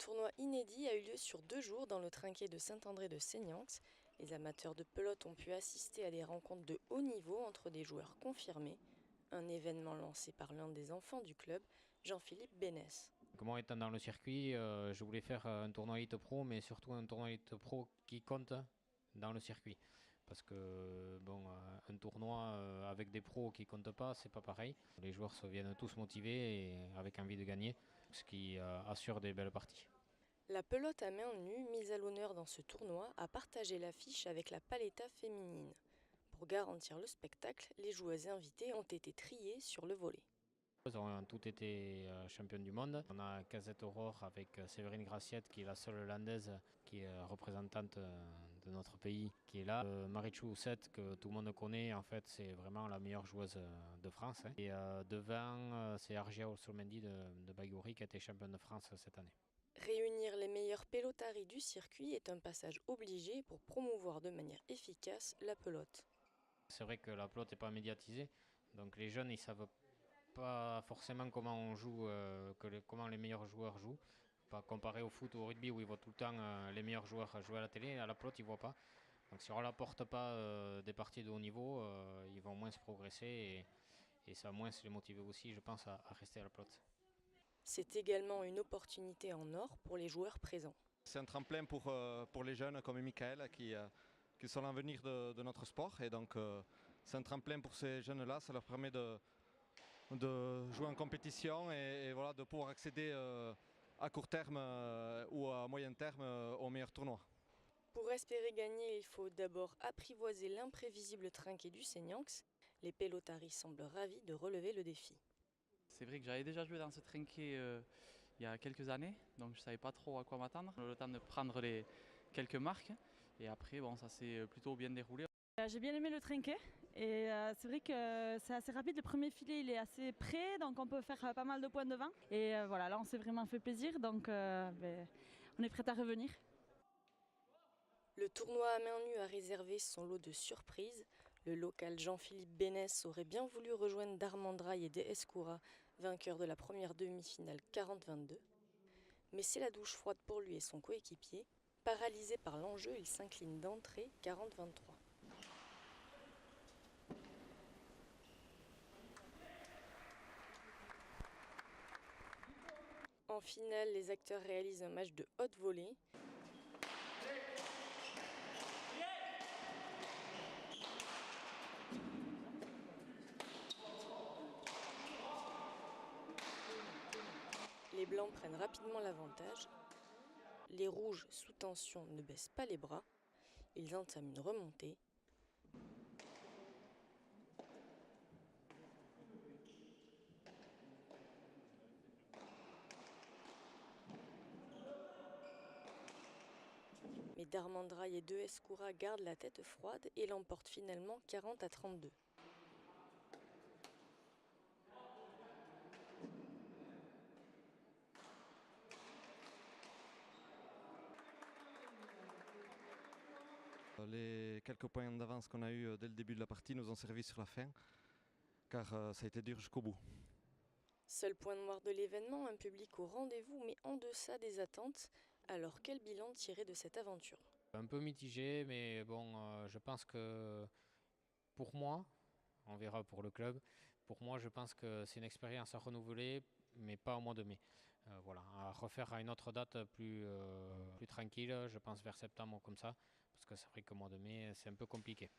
tournoi inédit a eu lieu sur 2 jours dans le trinquet de Saint-André de Seignanx. Les amateurs de pelote ont pu assister à des rencontres de haut niveau entre des joueurs confirmés. Un événement lancé par l'un des enfants du club, Jean-Philippe Bénès. Moi étant dans le circuit, je voulais faire un tournoi Elite Pro, mais surtout un tournoi Elite Pro qui compte dans le circuit. Parce que un tournoi avec des pros qui comptent pas, c'est pas pareil. Les joueurs se viennent tous motivés et avec envie de gagner, ce qui assure des belles parties. La pelote à main nue, mise à l'honneur dans ce tournoi, a partagé l'affiche avec la paletta féminine. Pour garantir le spectacle, les joueuses invitées ont été triées sur le volley. Ils ont toutes été championnes du monde. On a Casette Aurore avec Séverine Graciette qui est la seule hollandaise qui est représentante de notre pays qui est là. Marichou Houssette que tout le monde connaît, en fait c'est vraiment la meilleure joueuse de France. Et devant c'est Argia Olsomendi de Baiguri qui a été championne de France cette année. Réunir les meilleurs pelotaris du circuit est un passage obligé pour promouvoir de manière efficace la pelote. C'est vrai que la pelote n'est pas médiatisée, donc les jeunes ils savent pas forcément comment on joue, comment les meilleurs joueurs jouent. Pas comparé au foot ou au rugby où ils voient tout le temps les meilleurs joueurs jouer à la télé, à la pelote ils ne voient pas. Donc si on ne leur apporte pas des parties de haut niveau, ils vont moins se progresser et ça va moins se les motiver aussi, je pense, à rester à la pelote. C'est également une opportunité en or pour les joueurs présents. C'est un tremplin pour les jeunes comme Michael qui sont l'avenir de notre sport. Et donc c'est un tremplin pour ces jeunes-là, ça leur permet de jouer en compétition et voilà, de pouvoir accéder à court terme ou à moyen terme aux meilleurs tournois. Pour espérer gagner, il faut d'abord apprivoiser l'imprévisible trinquet du Seignanx. Les pelotaris semblent ravis de relever le défi. C'est vrai que j'avais déjà joué dans ce trinquet il y a quelques années, donc je ne savais pas trop à quoi m'attendre. Le temps de prendre quelques marques et après ça s'est plutôt bien déroulé. J'ai bien aimé le trinquet et c'est vrai que c'est assez rapide. Le premier filet il est assez près, donc on peut faire pas mal de points devant. Et voilà, là on s'est vraiment fait plaisir, donc on est prêt à revenir. Le tournoi à main nue a réservé son lot de surprises. Le local Jean-Philippe Bénès aurait bien voulu rejoindre Darmandraï et De Escoura, vainqueurs de la première demi-finale 40-22. Mais c'est la douche froide pour lui et son coéquipier. Paralysé par l'enjeu, il s'incline d'entrée 40-23. En finale, les acteurs réalisent un match de haute volée. Les blancs prennent rapidement l'avantage. Les rouges, sous tension, ne baissent pas les bras. Ils entament une remontée. Mais Darmandraï et De Escoura gardent la tête froide et l'emportent finalement 40-32. Les quelques points d'avance qu'on a eu dès le début de la partie nous ont servi sur la fin, car ça a été dur jusqu'au bout. Seul point noir de l'événement, un public au rendez-vous mais en deçà des attentes. Alors quel bilan tirer de cette aventure? Un peu mitigé, mais je pense que pour moi, on verra pour le club, pour moi je pense que c'est une expérience à renouveler, mais pas au mois de mai. Voilà, à refaire à une autre date plus tranquille, je pense vers septembre comme ça, parce que c'est vrai que le mois de mai c'est un peu compliqué.